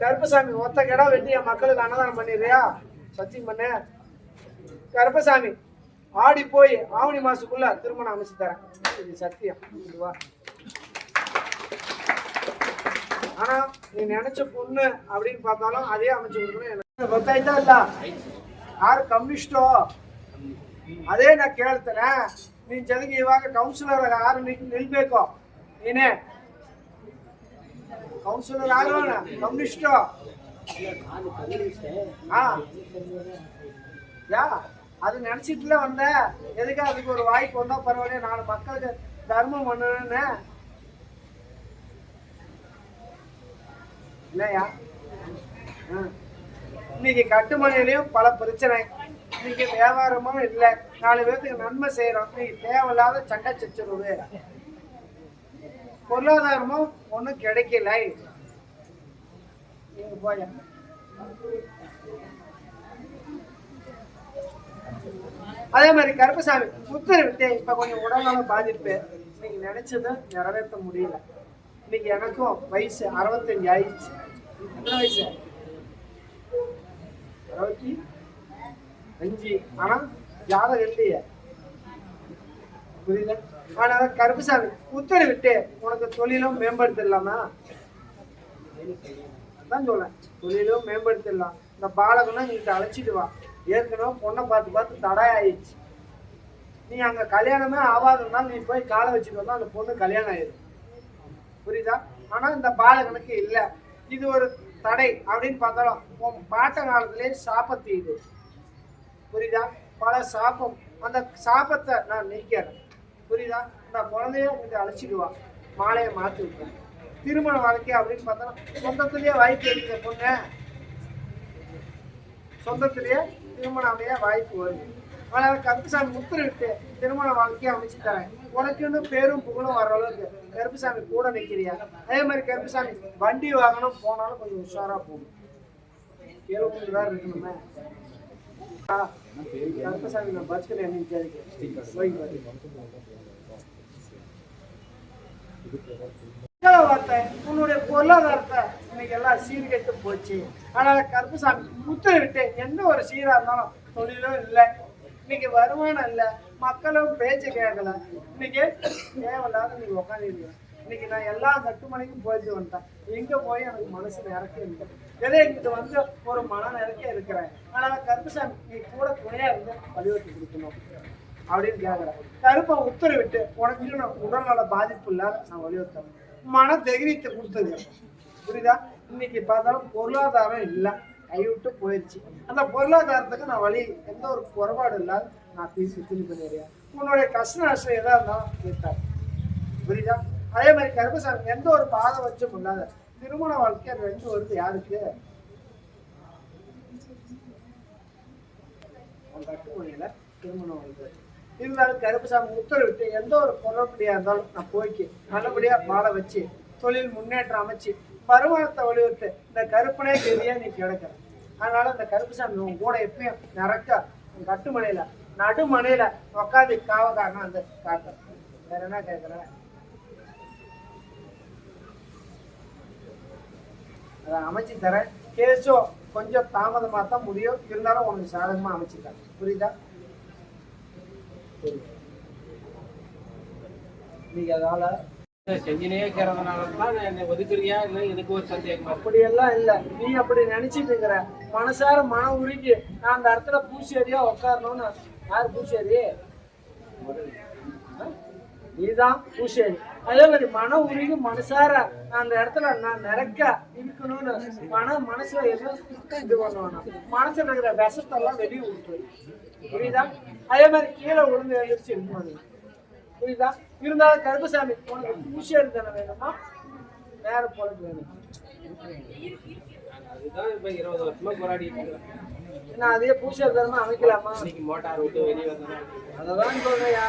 கருப்பசாமி ஒத்த கடா வெட்டிய மக்களுக்கு அன்னதானம் பண்ணிடுறியா? சத்தியம் பண்ண. கருப்பசாமி ஆடி போய் ஆவணி மாசத்துக்குள்ள திருமணம் அமைச்சு தரேன். இது சத்தியம். ஆனா நீ நினைச்ச பொண்ணு அப்படின்னு பார்த்தாலும் அதே அமைச்சு கொடுக்கணும். எனக்கு ಗೊತ್ತಾಯ್ತಾ ಇಲ್ಲ? ಯಾರು ಕಮ್ಯುನಿಸ್ಟೋ ಅದೇ ನಾ ಕೇಳ್ತೇನೆ. ನೀನ್ ಜೊತೆಗೆ ಇವಾಗ ಕೌನ್ಸಿಲರ್ ಯಾರು ನಿಲ್ಬೇಕು? ನೀನೇ கவுன்சிலர் ஆகணும். கம்யூனிஸ்டோ அது நினைச்சிட்டுல வந்த. எதுக்கு அதுக்கு ஒரு வாய்ப்பு வந்தா பரவாயில்ல, 4 மக்களுக்கு தர்மம் பண்ணணும்னு இல்லையா? இன்னைக்கு கட்டுமனையிலையும் பல பிரச்சனை. இன்னைக்கு வியாபாரமும் இல்லை, 4 பேருக்கு நன்மை செய்யறோம். இன்னைக்கு தேவையில்லாத சண்டை சச்சரவு, பொருளாதாரமும் ஒன்றும் கிடைக்கல. நீங்க போய அதே மாதிரி கருப்பசாமி உத்தரவிட்டு இப்ப கொஞ்சம் உடல்நல பாதிப்பு. இன்னைக்கு நினைச்சதை நிறைவேற்ற முடியல. இன்னைக்கு எனக்கும் வயசு 65 ஆயிடுச்சு. எத்தனை வயசு? 65. ஆனா ஜாதகம் இல்லையே, புரியல. ஆனா கருப்பசாமி உத்தரவிட்டு உனக்கு தொழிலும் மேம்படுத்திடலாமா? அதான் சொல்றேன், தொழிலும் மேம்படுத்திடலாம். இந்த பாலகனை நீ அழைச்சிட்டு வா. ஏற்கனவே பொண்ணை பார்த்து தடை ஆயிடுச்சு. நீ அங்க கல்யாணமே ஆகாதுனால நீ போய் காலை வச்சுட்டு வந்தா அந்த பொண்ணு கல்யாணம் ஆயிடும். புரியுதா? ஆனா இந்த பாலகனுக்கு இல்ல. இது ஒரு தடை அப்படின்னு பார்த்தாலும் உன் பாட்ட காலத்திலே சாபத்து இது. புரியுதா? பல சாபம். அந்த சாபத்தை நான் நீக்கிறேன். புரியுதா? நான் குழந்தைய இங்க அழைச்சிடுவா, மாலையை மாற்றி விட்டேன். திருமண வாழ்க்கை அப்படின்னு பார்த்தோன்னா சொந்தத்திலேயே வாய்ப்பு எடுக்கிற பொண்ணு, சொந்தத்திலேயே திருமணம் அமைய வாய்ப்பு வருது. அதனால கருப்புசாமி உத்தரவிட்டு திருமண வாழ்க்கையை அமைச்சு தரேன். உனக்குன்னு பேரும் புகழும் வர அளவுக்கு கருப்புசாமி கூட நிற்கிறியா? அதே மாதிரி கருப்புசாமி வண்டி வாங்கணும் போனாலும் கொஞ்சம் உஷாரா போகணும். 70 வேற இருக்கணுமே. கருப்பசாமி நான் பஸ்ல என்ன வார்த்தை உன்னுடைய பொருளாதாரத்தை இன்னைக்கு எல்லாம் சீர்கெட்டு போச்சு. அதனால கருப்பசாமி உத்தரவிட்டு எந்த ஒரு சீரா இருந்தாலும் தொழிலும் இல்லை, இன்னைக்கு வருமானம் இல்லை, மக்களும் பேச்சு கேட்கல. இன்னைக்கு தேவையில்லாத நீங்க உட்காந்துருக்கீங்க. இன்னைக்கு நான் எல்லா கட்டுமனைக்கும் போயிட்டு வந்துட்டேன். எங்க போய் எனக்கு மனசு நிறக்க இல்லை. எதை இங்கிட்ட வந்து ஒரு மன நிறக்க இருக்கிறேன். அதனால கருப்பசாமி நீ கூட துணையா இருந்து வழிவகுத்து கொடுக்கணும் அப்படின்னு கேட்கிறேன். கருப்பை உத்தரவிட்டு உனக்கு நான் உடல்நல பாதிப்பு இல்லாத நான் வலியுறுத்தேன். மன தைரியத்தை கொடுத்தது. புரியுதா? இன்னைக்கு பார்த்தாலும் பொருளாதாரம் இல்லை, கைவிட்டு போயிடுச்சு. அந்த பொருளாதாரத்துக்கு நான் வழி எந்த ஒரு குறைபாடு இல்லாத நான் பேசி துணி பண்ணிடுறேன். உன்னுடைய கஷ்ட நஷ்டம் எதா இருந்தாலும் கேட்டார். புரியுதா? அதே மாதிரி கருப்பசாமி எந்த ஒரு பாதை வச்சும் இல்லாத திருமண வாழ்க்கை 2 வருது. யாருக்கு? கட்டுமணியில திருமணம் வாழ்க்கை இருந்தாலும் கருப்பசாமி உத்தரவிட்டு எந்த ஒரு குறைபடியா இருந்தாலும் நான் போய்க்கு நல்லபடியா வாழ வச்சு தொழில் முன்னேற்றம் அமைச்சு வருமானத்தை வலியுறுத்து இந்த கருப்பனே தெரியா நீ கிடக்கிற. அதனால இந்த கருப்பசாமி உன் கூட எப்பயும் நிறக்க கட்டுமனையில நடுமனையில உக்காந்து காவக்காரனா அந்த காக்க. வேற என்ன கேட்கற? அதை அமைச்சு தரேன். கேஸோ கொஞ்சம் தாமதமா தான் முடியும், இருந்தாலும் உனக்கு சாதகமா அமைச்சு தரேன். புரியுதா? நீங்க அதால செஞ்சினே இருக்கிறதுனால தான் என்னை ஒதுக்குறியா இல்லை எனக்கு ஒரு சந்தேகமா இருக்கு. அப்படியெல்லாம் இல்ல, நீ அப்படி நினைச்சிட்டு இருக்கிற. மனசார மனம் உருகி நான் அந்த இடத்துல பூசேரியா உட்காரணும்னு. யாரு பூசேரி? நீதான் பூசேரி. அதே மாதிரி மனம் உருகி மனசார நான் அந்த இடத்துல நான் நிறக்க இருக்கணும்னு மனசுல எதுவும் இது பண்ணுவேன். மனசுல இருக்கிற விஷத்தெல்லாம் வெளியே விட்டுரு. புரியுதா? அதே மாதிரி கீழே விழுந்து எழுச்சி இருக்கணும். புரியுதா? இருந்தாலும் கருப்பசாமி உனக்கு பூசேரி தானே வேணுமா, வேற பொழுது வேணும்? அதுதான் இப்ப 20 வருஷமா போராடிட்டு இருக்கேன். என்ன அதே பூசேரி தானே அமைக்கலாமா? இன்னைக்கு மோட்டார் விட்டு வெளியே வந்தேன். அததான் சொல்றியா?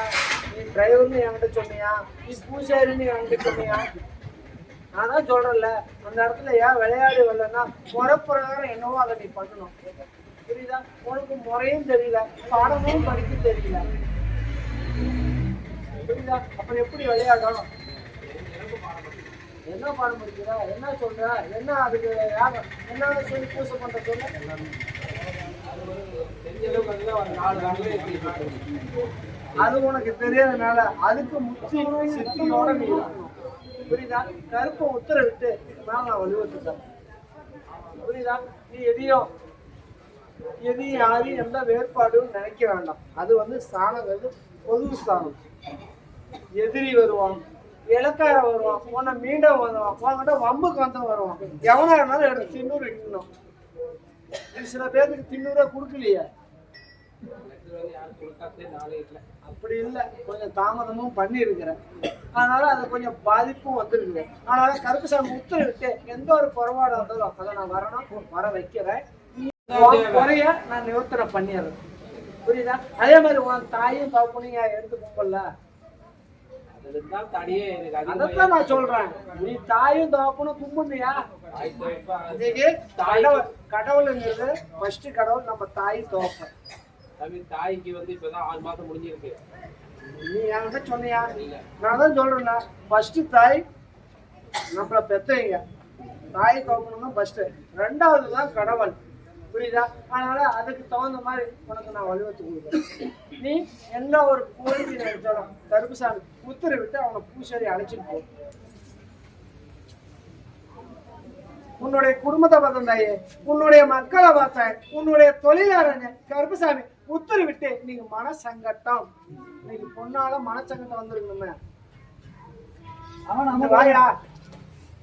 நீ டிரைவர்னு என்கிட்ட சொன்னியா? நீ பூசாரின்னு என்கிட்ட சொன்னியா? நான் தான் சொல்றேன்ல, அந்த இடத்துல ஏன் விளையாடு வரலன்னா முறைப்பிரகாரம் என்னவோ அதை நீ பண்ணணும். புரியுதா? உனக்கு முறையும் தெரியல, பாடமும் படிக்க தெரியல. புரியுதா? அப்புறம் எப்படி விளையாடும்? என்ன பாடம் படிக்கிறா? என்ன சொல்ற? என்ன அதுக்கு என்ன சொல்லி பூசை பண்ற சொல்ல? தெரிஞ்ச அளவுக்கு வந்து ஒரு 4 நாள்ல எப்படி அது உனக்கு தெரியாதனால அதுக்கு முத்தி சித்தியோட நீ இருக்கணும். புரியுதா? கருப்பை உத்தரவிட்டு நான் வலியுறுத்துட்டேன். புரியுதா? நீ எதையும் யாரையும் எந்த வேறுபாடும் நினைக்க வேண்டாம். அது வந்து ஸ்தானம் வந்து பொது ஸ்தானம். எதிரி வருவான், இலக்கார வருவான், உன்னை மீண்டும் வருவான், உன்கிட்ட வம்புக்கு வந்து வருவான். எவனா இருந்தாலும் எடுத்து தின்னூறு இருக்கணும். சில பேருக்கு தின்னூரே கொடுக்கலையே. யாரும் கொடுக்காதே நாளே இல்லை. அப்படி இல்லை, கொஞ்சம் தாமதமும் பண்ணியிருக்கிறேன். அதனால அது கொஞ்சம் பாதிப்பும் வந்துருக்குது. அதனால கருப்புசாமி உத்தரவிட்டு எந்த ஒரு குறைபாடு வந்தாலும் அதை நான் வர வைக்கிறேன். குறைய நான் நிவர்த்தனை பண்ணிடுறேன். புரியுதா? அதே மாதிரி உன் தாயும் தகப்பனையும் எடுத்து போகல. அதுதான் தடியே எனக்கு அதைத்தான் நான் சொல்றேன். நீ தாயும் தகப்பனும் கும்பிடுறியா? கடவுளுங்கிறது ஃபர்ஸ்ட் கடவுள் நம்ம தாய் தகப்பன். தாய்க்கு வந்து இப்பதான் 6 மாசம் முடிஞ்சிருக்கு. நீ என்கிட்ட சொன்னியா? நான் தான் சொல்றேன்னா, ஃபர்ஸ்ட் தாய் நம்மள பெத்தவங்க, தாய் தகப்பனும் தான் ஃபர்ஸ்ட், 2வது தான் கடவுள். புரியுதா? அதனால அதுக்கு தகுந்த மாதிரி உனக்கு நான் வலியுறுத்தி கொடுக்குறேன். நீ எந்த ஒரு கோரிக்கை நினைச்சாலும் கருப்புசாமி உத்தரவிட்டு அவனை பூசாரி அழைச்சிட்டு போ. உன்னுடைய குடும்பத்தை பார்த்தேன் தாயே, உன்னுடைய மக்களை பார்த்தேன், உன்னுடைய தொழிலாளர் கருப்புசாமி உத்தரவிட்டு நீங்க மனசங்கட்டம். இன்னைக்கு பொண்ணால மனசங்கட்டம் வந்துருக்கணுமே. வாயா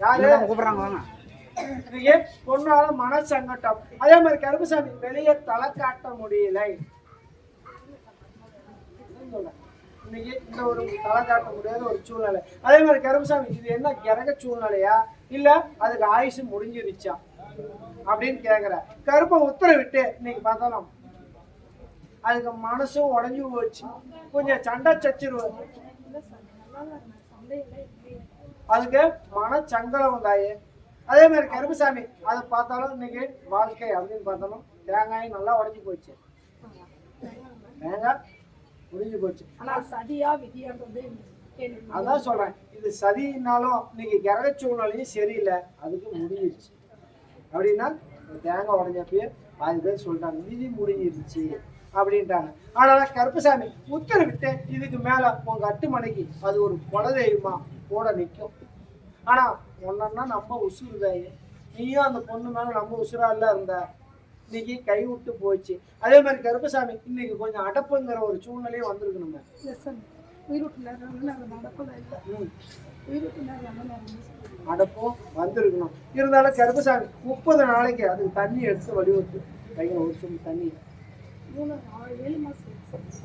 யாரு கூப்பிடுறாங்க வாங்க. பொண்ணால மனசங்கட்டம். அதே மாதிரி கருப்புசாமி வெளியே தலை காட்ட முடியல. இன்னைக்கு இந்த ஒரு தலை காட்ட முடியாத ஒரு சூழ்நிலை. அதே மாதிரி கருப்புசாமி இது என்ன கிரக சூழ்நிலையா இல்ல அதுக்கு ஆயுசு முடிஞ்சிருச்சா அப்படின்னு கேக்குற. கருப்பை உத்தரவிட்டு இன்னைக்கு பார்த்தாலும் அதுக்கு மனசும் உடஞ்சு போச்சு. கொஞ்சம் சண்டை சச்சிருவ, அதுக்கு மனச்சங்கலம் வந்தாயே. அதே மாதிரி கருப்புசாமி அதை பார்த்தாலும் இன்னைக்கு வாழ்க்கை அப்படின்னு பார்த்தாலும் தேங்காய் நல்லா உடஞ்சி போச்சு. தேங்காய் முடிஞ்சு போச்சு. அதான் சொல்றேன், இது சதினாலும் இன்னைக்கு கிரக சூழ்நிலையும் சரியில்லை, அதுக்கு முடிஞ்சிருச்சு. அப்படின்னா தேங்காய் உடஞ்சப்பயே பாதி பேர் சொல்லிட்டாங்க விதி முடிஞ்சிருச்சு அப்படின்ட்டாங்க. அதனால கருப்புசாமி உத்தரவிட்டு இதுக்கு மேல உங்க 8 மணிக்கு அது ஒரு குலதெய்வமா கூட நிற்கும். ஆனா ஒன்னா நம்ம உசுறுதாயே, நீயும் அந்த பொண்ணு மேல நம்ம உசுரா இல்ல இருந்த, இன்னைக்கு கை விட்டு போச்சு. அதே மாதிரி கருப்புசாமி இன்னைக்கு கொஞ்சம் அடப்புங்கிற ஒரு சூழ்நிலையும் வந்திருக்கணுங்க. அடப்பும் வந்திருக்கணும். இருந்தாலும் கருப்புசாமி 30 நாளைக்கு அதுக்கு தண்ணி எடுத்து வடிவத்து வைங்க. ஒரு சொல்லி தண்ணி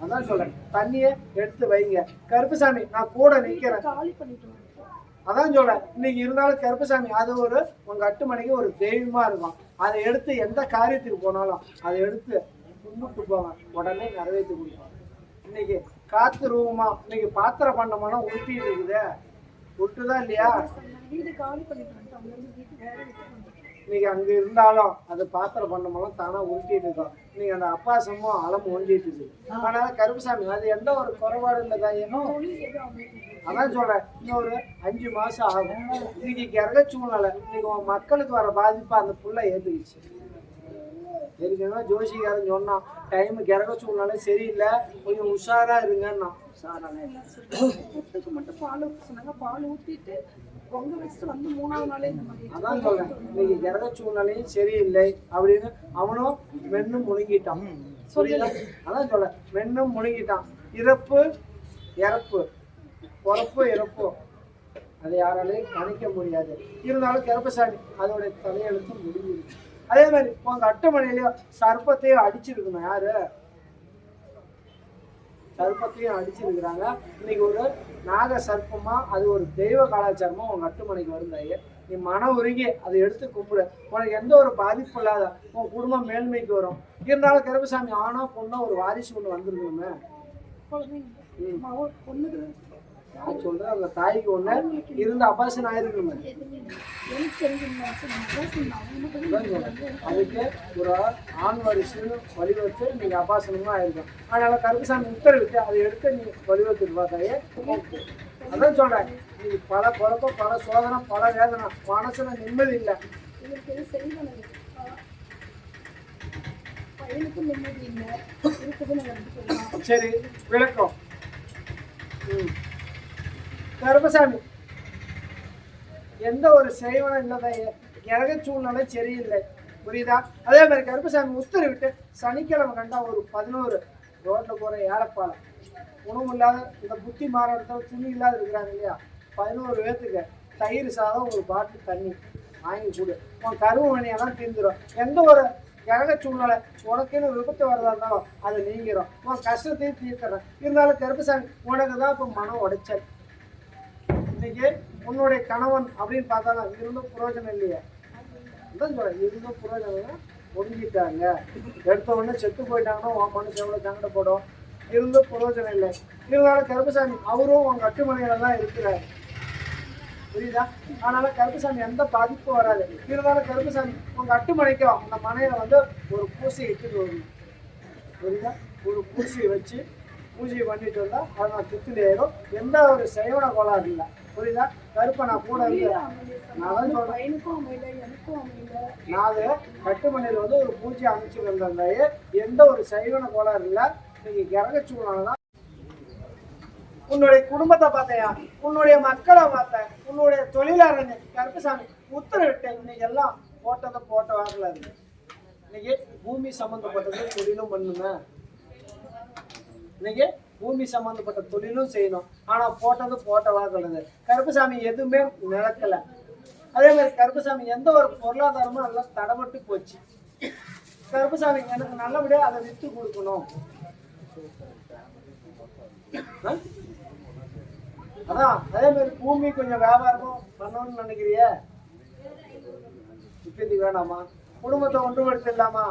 அதான் சொல்றேன், தண்ணிய எடுத்து வைங்க. கருப்புசாமி நான் கூட நிக்கிறேன். அதான் சொல்றேன், இன்னைக்கு இருந்தாலும் கருப்புசாமி அது ஒரு உங்க 8 மணிக்கு ஒரு தெய்வமா இருக்கும். அதை எடுத்து எந்த காரியத்துக்கு போனாலும் அதை எடுத்து கும்பிட்டு போங்க, உடனே நிறைவேற்றி கொடுப்பாங்க. இன்னைக்கு காத்து ரூபமா இன்னைக்கு பாத்திர பண்டமெல்லாம் உருட்டிட்டு இருக்குது. உருட்டுதான் இல்லையா? இன்னைக்கு அங்க இருந்தாலும் அது பாத்திர பண்டமெல்லாம் தானா உருட்டிட்டு இருக்கோம். நீங்க அந்த அப்பாசமும் அளம் ஒழிஞ்சிட்டு இருக்கு. அதனால கருப்புசாமி அது எந்த ஒரு குறைபாடு இல்லைதான். அதான் சொல்றேன், இன்னும் ஒரு 5 மாசம் ஆகும். இன்னைக்கு கிரக சூழ்நிலை, இன்னைக்கு உன் மக்களுக்கு வர பாதிப்பா அந்த புள்ள ஏத்துக்கிச்சு. ஏற்கனவே ஜோசிகாரன் சொன்னான், டைம் கிரக சூழ்நிலை சரியில்லை, கொஞ்சம் உஷாரா இருங்கன்னா. சாரான எல்லாம் சொன்னாங்க. மட்டும் பால் ஊற்ற சொன்னாங்க. பால் ஊற்றிட்டு பொங்க வச்சுட்டு வந்து 3ஆவது நாளே இந்த மாதிரி. அதான் சொல்றேன், இன்னைக்கு கிரக சூழ்நிலையும் சரியில்லை அப்படின்னு அவனும் மென்னும் முழுங்கிட்டான். புரியுதா? அதான் சொல்ல, மென்னும் முழுங்கிட்டான். இறப்பு இறப்பு, பொறப்பு இறப்பு, அதை யாராலையும் கணிக்க முடியாது. இருந்தாலும் கருப்பசாமி அதோடைய தலையெழுத்து முடிஞ்சிருச்சு. அதே மாதிரி உங்க அட்டமனையிலயோ சர்ப்பத்தையும் அடிச்சிருக்கணும். யாரு சர்ப்பத்தையும் அடிச்சிருக்கிறாங்க. இன்னைக்கு ஒரு நாக சர்ப்பமா, அது ஒரு தெய்வ கலாச்சாரமா உங்க அட்டுமனைக்கு வருந்தாயே. நீ மன உருகி அதை எடுத்து கும்பிடு. உனக்கு எந்த ஒரு பாதிப்பு இல்லாத உன் குடும்பம் மேல்மைக்கு வரும். இருந்தாலும் கருப்பசாமி ஆனா பொண்ணா ஒரு வாரிசு ஒண்ணு வந்துருக்கணுமே. பொண்ணுக்கு நான் சொல்றேன், அந்த தாய்க்கு ஒண்ணு இருந்த அபாசன் ஆயிருக்கணுமே. அதுக்கு ஒரு ஆண் வாரிசுன்னு வழிவகுத்து நீங்க அபாசனமா ஆயிருக்கும். அதனால கருப்பசாமி உத்தரவிட்டு அதை எடுத்து நீ வழிவகுத்துட்டு பார்த்தாயே. அதான் சொல்றேன், நீ பல குழப்பம், பல சோதனை, பல வேதனை, மனசுல நிம்மதி இல்லை. சரி, விளக்கம். கருப்பசாமி எந்த ஒரு செய்வனும் இல்லைதான், கிரக சூழ்நிலை சரியில்லை. புரியுதா? அதே மாதிரி கருப்பசாமி உத்தரவிட்டு சனிக்கிழமை கண்டா ஒரு 11 ரோட்ல போற ஏழைப்பாலை, உணவு இல்லாத, இந்த புத்தி மாறாடத்துல துணி இல்லாத இருக்கிறாங்க இல்லையா, 11 பேத்துக்கு தயிர் சாதம், ஒரு பாட்டில் தண்ணி வாங்கி கொடு. உன் கருவு மணியெல்லாம் தீர்ந்துடும். எந்த ஒரு கிரக சூழ்நிலை உனக்குன்னு விபத்து வரதா இருந்தாலும் அது நீங்கிறோம். உன் கஷ்டத்தையும் தீர்த்துறேன். இருந்தாலும் கருப்பசாமி உனக்கு தான் இப்போ மனம் உடைச்சல். இன்னைக்கு உன்னுடைய கணவன் அப்படின்னு பார்த்தாலும் இருந்தும் புரோஜனம் இல்லையே. அதான் சொல்றேன், இருந்தும் புரோஜனம் ஒதுங்கிட்டாங்க. எடுத்த உடனே செத்து போயிட்டாங்கன்னா உன் மனுஷன் எவ்வளவு சங்கடப்படும். இருந்தும் புரோஜனம் இல்லை. இருந்தாலும் கருப்பசாமி அவரும் உங்க கட்டுமனையில தான் இருக்கிறார். புரியுதா? அதனால கருப்பசாமி எந்த பாதிப்பும் வராது. இருந்தாலும் கருப்பசாமி உங்க அட்டுமனைக்கும் அந்த மனையில வந்து ஒரு பூசை இட்டுட்டு வரணும். புரியுதா? ஒரு பூசியை வச்சு பூஜை பண்ணிட்டு வந்தா அது நான் சுத்தில ஏறும். எந்த ஒரு செய்வன கோளாறு இல்லை. புரியுதா? கருப்பை நான் கூட இருக்கிறேன். நான் தான் சொல்றேன், நான் அது கட்டுமனையில வந்து ஒரு பூஜை அமைச்சு வந்தாயே எந்த ஒரு செய்வன கோளாறு இல்லை. நீங்க கிரக சூழ்நிலை. உன்னுடைய குடும்பத்தை பார்த்தையா, உன்னுடைய மக்களை பார்த்தேன், உன்னுடைய தொழிலாளர்கள் கருப்பசாமி உத்தரவிட்டு இன்னைக்கு எல்லாம் போட்டதை போட்ட வாங்கல இருக்கு. இன்னைக்கு பூமி சம்பந்தப்பட்டது தொழிலும் பண்ணுங்க. இன்னைக்கு பூமி சம்பந்தப்பட்ட தொழிலும் செய்யணும். ஆனா போட்டது போட்ட வாங்கலது. கருப்பசாமி எதுவுமே நடக்கல. அதே மாதிரி கருப்பசாமி எந்த ஒரு பொருளாதாரமும் நல்லா தடப்பட்டு போச்சு. கருப்பசாமி எனக்கு நல்லபடியா அதை வித்து கொடுக்கணும். அதான் அதே மாதிரி பூமி கொஞ்சம் வியாபாரமும் பண்ணணும்னு நினைக்கிறிய, இப்படி வேணாமா? குடும்பத்தை ஒன்றுபடுத்திடலாமா?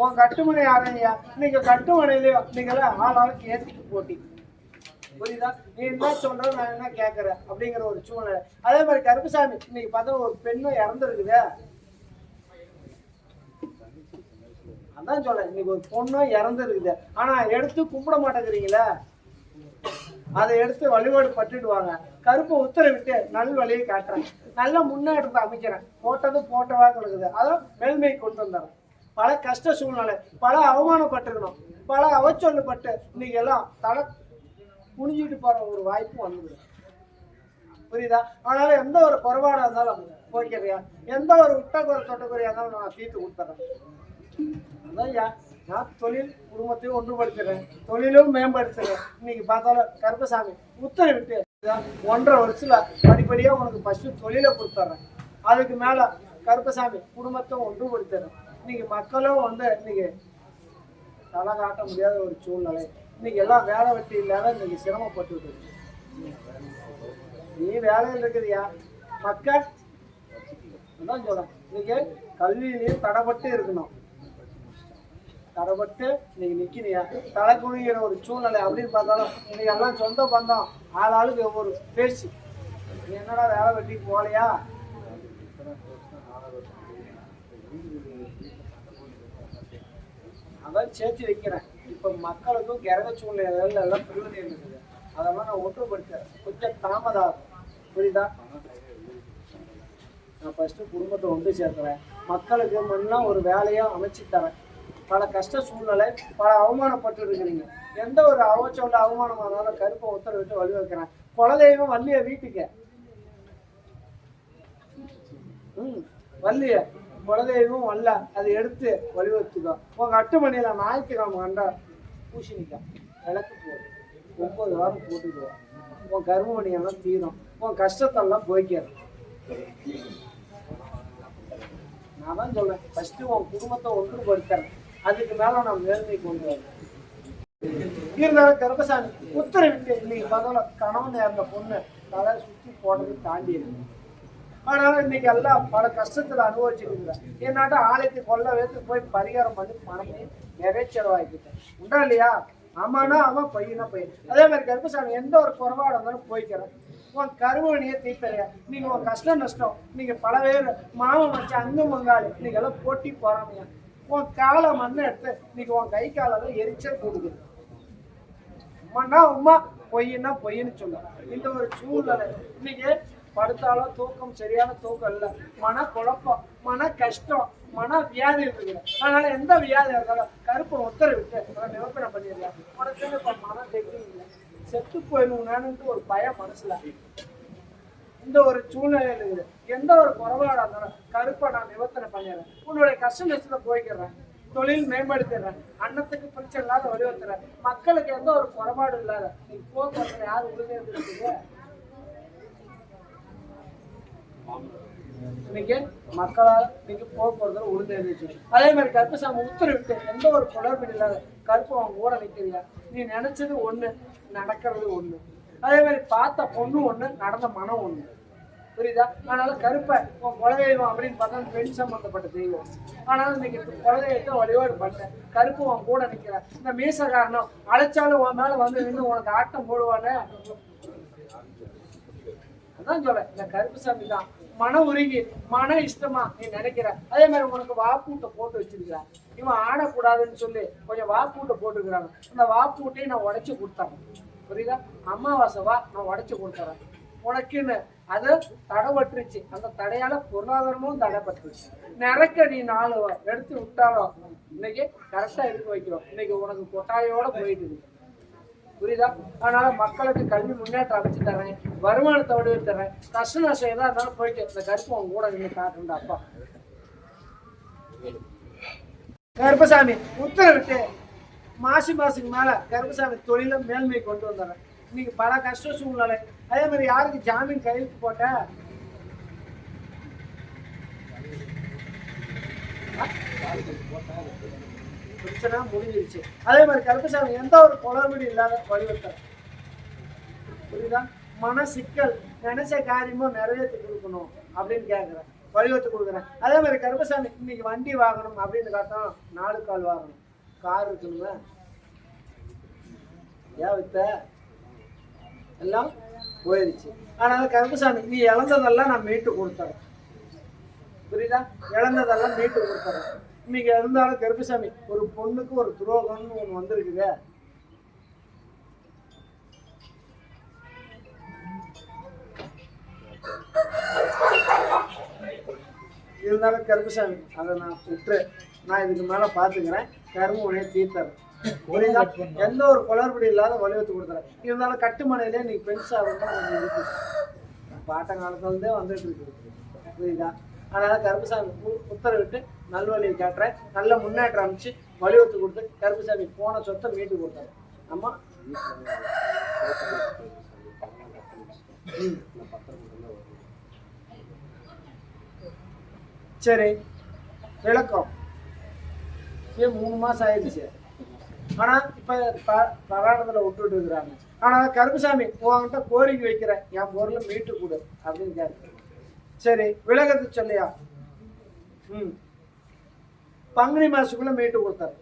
உன் கட்டுமனை யாரையா? நீங்க கட்டுமனையிலயோ நீங்கள ஆளாளுக்கு ஏற்றிட்டு போட்டி. புரியுதா? நீ என்ன சொல்ற, நான் என்ன கேட்கறேன் அப்படிங்கிற ஒரு சூழ்நிலை. அதே மாதிரி கருப்பசாமி இன்னைக்கு பார்த்தா ஒரு பெண்ணும் இறந்துருக்குது. அதான் சொல்றேன், இன்னைக்கு ஒரு பொண்ணும் இறந்துருக்குது. ஆனா எடுத்து கும்பிட மாட்டேங்கிறீங்களே, அதை எடுத்து வழிபாடு பட்டுடுவாங்க. கருப்பை உத்தரவிட்டு நல் வழியை காட்டுறேன். நல்ல முன்னேற்றத்தை அமைக்கிறேன். போட்டது போட்டவாக இருக்குது. அதான் மேல்மை கொண்டு வந்துடுறேன். பல கஷ்ட சூழ்நிலை, பல அவமானப்பட்டிருக்கணும், பல அவச்சொல்லப்பட்டு இன்னைக்கு எல்லாம் தலை குனிஞ்சிட்டு போற ஒரு வாய்ப்பு வந்துடுது. புரியுதா? அதனால எந்த ஒரு குறைபாடாக இருந்தாலும் போய்க்கிறியா, எந்த ஒரு விட்டக்குறை தொட்டக்குறையா இருந்தாலும் நான் தீர்த்து கொடுத்துறேன். அதான் நான் தொழில் குடும்பத்தையும் ஒன்றுபடுத்துறேன், தொழிலும் மேம்படுத்துறேன். இன்னைக்கு பார்த்தாலும் கருப்பசாமி உத்தரவிட்டு 1.5 வருஷத்துல படிப்படியா உனக்கு ஃபர்ஸ்ட் தொழிலை கொடுத்துட்றேன். அதுக்கு மேல கருப்பசாமி குடும்பத்தை ஒன்றுபடுத்துறேன். இன்னைக்கு மக்களும் வந்து இன்னைக்கு தலை காட்ட முடியாத ஒரு சூழ்நிலை. இன்னைக்கு எல்லாம் வேலை வெட்டி இல்லாத இன்னைக்கு சிரமப்பட்டு. நீ வேலையில் இருக்குதுயா மக்கள். அதான் சொல்றேன், இன்னைக்கு கல்வியிலையும் தடைப்பட்டு இருக்கணும். தடைப்பட்டு இன்னைக்கு நிக்கிறியா, தலை குனிகிற ஒரு சூழ்நிலை அப்படின்னு பார்த்தாலும் இன்னைக்கு எல்லாம் சொந்த பந்தம், ஆளாளுக்கு ஒவ்வொரு பேச்சு. நீ என்னடா வேலை வெட்டிக்கு போகலையா? அதான் சேர்த்து வைக்கிறேன். இப்ப மக்களுக்கும் கிரக சூழ்நிலைகள் எல்லாம் பிரிவினை இருக்குது. அதெல்லாம் நான் ஒன்றுபடுத்துறேன். கொஞ்சம் தாமதம். புரியுதா? நான் ஃபர்ஸ்ட் குடும்பத்தை ஒன்று சேர்க்கிறேன். மக்களுக்கு முன்னெல்லாம் ஒரு வேலையை அமைச்சு தரேன். பல கஷ்ட சூழ்நிலை, பல அவமானப்பட்டு இருக்கிறீங்க. எந்த ஒரு அவச்சொல்ல அவமானமானாலும் கருப்பை உத்தரவிட்டு வழி வைக்கிறேன். குலதெய்வம் வள்ளிய வீட்டுக்கு வள்ளிய குலதெய்வம் வல்ல அதை எடுத்து வழி வச்சுக்கோ. உங்க அட்டுமணியில ஞாயிற்றுக்கிழமை கண்டா பூசணிக்கா விளக்கு போடும் 9 வாரம் போட்டுக்குவோம். உன் கருமணியெல்லாம் தீரும், உன் கஷ்டத்தெல்லாம் போய்க்கிறேன். நான் தான் சொல்றேன், ஃபர்ஸ்ட் உன் குடும்பத்தை ஒன்றுபடுத்துறேன், அதுக்கு மேல நான் மேல்மை கொண்டு வரேன். இருந்தாலும் கருப்பசாமி உத்தரவிட்டு இன்னைக்கு பகல கணவன் இருந்த பொண்ணு தலை சுற்றி போடுறது தாண்டி இருக்கு. அதனால இன்னைக்கு எல்லாம் பல கஷ்டத்துல அனுபவிச்சுருக்கிறேன். என்னாட்ட ஆலயத்தை கொல்ல வைத்து போய் பரிகாரம் பண்ணி பணத்தை நிறைய செலவாக்கிட்டேன். உண்டா இல்லையா? ஆமானா அவன் பையனா பையன். அதே மாதிரி கருப்பசாமி எந்த ஒரு குறைபாடு இருந்தாலும் போய்க்கிறேன். உன் கருவணியை தீர்த்தறையா. நீங்க உன் கஷ்டம் நஷ்டம் நீங்க பல பேர் மாமன் வச்சு அங்கு மங்காளி நீங்க எல்லாம் போட்டி போறாமையா. உன் காலை மண்ணை எடுத்து இன்னைக்கு உன் கை காலெல்லாம் எரிச்சல் கொடுக்குது. உமானா உமா, பொய்னா பொய்ன்னு சொல்ல. இந்த ஒரு சூழ்நிலை இன்னைக்கு படுத்தாலும் தூக்கம் சரியான தூக்கம் இல்லை, மன குழப்பம், மன கஷ்டம், மன வியாதி இருக்குது. அதனால எந்த வியாதி இருந்தாலும் கருப்பை உத்தரவிட்டு நிவர்த்தனை பண்ணிடலாம். உனக்கு இப்ப மன தைரியம் இல்லை, செத்து போயிடணும்னு ஒரு பயம் மனசுல. இந்த ஒரு சூழ்நிலையில இருக்குது. எந்த ஒரு குறைபாடா இருந்தாலும் கருப்பை நான் நிவர்த்தனை பண்ணிடுறேன். உன்னுடைய கஷ்ட நஷ்டத்தை போய்க்கிறேன், தொழில் மேம்படுத்திடுறேன், அன்னத்துக்கு பிரச்சனை இல்லாத வழிவத்துறேன், மக்களுக்கு எந்த ஒரு குறைபாடு இல்லாத நீ போக்குவரத்துல யாரும் உறுதியா இருக்கீங்க. இன்னைக்கு மக்களால் இன்னைக்கு போக்குவரத்துல உறுதி இருந்துச்சு. அதே மாதிரி கருப்பசாமி உத்தரவிட்டு எந்த ஒரு குளறுபடி இல்லாத கருப்பு அவங்க கூட நிற்கிறியா. நீ நினைச்சது ஒண்ணு, நடக்கிறது ஒண்ணு. அதே மாதிரி பார்த்த பொண்ணு ஒண்ணு, நடந்த மனம் ஒண்ணு. புரியுதா? அதனால கருப்பை உன் குலதெய்வம் அப்படின்னு பார்த்தா பெண் சம்பந்தப்பட்ட தெய்வம். ஆனாலும் இன்னைக்கு குலதெய்வத்தை வழிபாடு பண்ண கருப்பு உன் கூட நிக்கிற. இந்த மீசக்காரனும் அழைச்சாலும் உன் மேல வந்து நின்று உனக்கு ஆட்டம் போடுவானே. அதான் சொல்ல, இந்த கருப்புசாமி தான் மன உருகி மன இஷ்டமா நீ நினைக்கிற. அதே மாதிரி உனக்கு வாப்பூட்டை போட்டு வச்சிருக்கிற. இவன் ஆடக்கூடாதுன்னு சொல்லி கொஞ்சம் வாப்பூட்டை போட்டுக்கிறாங்க. அந்த வாப்பூட்டையும் நான் உடைச்சு கொடுத்தாங்க. புரியுதா? அமாவாசை வா, நான் உடைச்சு கொடுத்துறேன் உனக்குன்னு. அது தடைப்பட்டுருச்சு. அந்த தடையால பொருளாதாரமும் தடைப்பட்டுருச்சு. நிறைக்க நீ 4 எடுத்து விட்டாலும் இன்னைக்கு கரெக்டா எடுத்து வைக்கிறோம். இன்னைக்கு உனக்கு கொட்டாயோட போயிட்டு இருக்கு. புரியுதா? அதனால மக்களுக்கு கல்வி முன்னேற்றம் அமைச்சு தரேன், வருமானத்தை வடிவம் தரேன், கஷ்ட நஷ்டம் எதா இருந்தாலும் போயிட்டு இந்த கருப்பு அவங்க கூட நின்று காட்டுண்டா அப்பா. கருப்பசாமி உத்தரவிட்டு மாசுக்கு மேல கருப்பசாமி தொழில மேல்மை கொண்டு வந்துடுறேன். இன்னைக்கு பல கஷ்ட சூழ்நிலை. அதே மாதிரி யாருக்கு ஜாமீன் கையெழுத்து போட்ட பிரச்சனை முடிஞ்சிருச்சு. அதே மாதிரி கருப்பசாமி எந்த ஒரு குளறுபடி இல்லாத வழிவத்தார். புரியுதா? மன சிக்கல் நினைச்ச காரியமும் நிறைவேற்றி கொடுக்கணும் அப்படின்னு கேட்கிறேன், வழிவத்து கொடுக்குறேன். அதே மாதிரி கருப்பசாமி இன்னைக்கு வண்டி வாங்கணும் அப்படின்னு காட்டும், 4 கால் வாங்கணும், கார் இருக்கணுங்க. ஏன் வித்த எல்லாம் போயிடுச்சு. அதனால கருப்பசாமி நீ இழந்ததெல்லாம் நான் மீட்டு கொடுத்துறேன். புரியுதா? இழந்ததெல்லாம் மீட்டு கொடுத்துறேன். இன்னைக்கு இருந்தாலும் கருப்பசாமி ஒரு பொண்ணுக்கு ஒரு துரோகம்னு ஒண்ணு வந்திருக்குது. இருந்தாலும் கருப்பசாமி அதை நான் விட்டு நான் இதுக்கு மேல பாத்துக்கிறேன். கரும்பு உடைய தீர்த்தறேன். புரியுதா? எந்த ஒரு குளறுபடி இல்லாத வலியுறுத்தி கொடுத்துறேன். இருந்தாலும் கட்டுமனையிலே நீ பெண் சாதம் இருக்கு, பாட்ட காலத்துலேருந்தே வந்துட்டு இருக்கு. புரியுதா? அதனால கருப்பசாமி உத்தரவிட்டு நல்வழியை காட்டுறேன். நல்ல முன்னேற்றம் அமைச்சு வலியுறுத்தி கொடுத்து கருப்பசாமி போன சொத்தை மீட்டு கொடுத்தாரு. அம்மா சரி விளக்கம். 3 மாசம் ஆயிடுச்சு. ஆனா இப்ப பராணத்துல விட்டுட்டு இருக்கிறாங்க. ஆனா கருப்பசாமி உங்ககிட்ட கோரிக்கை வைக்கிறேன், என் பொருளை மீட்டு கொடு அப்படின்னு கேட்க. சரி விலகத்து சொல்லியா? பங்குனி மாசத்துக்குள்ள மீட்டு கொடுத்தாரு.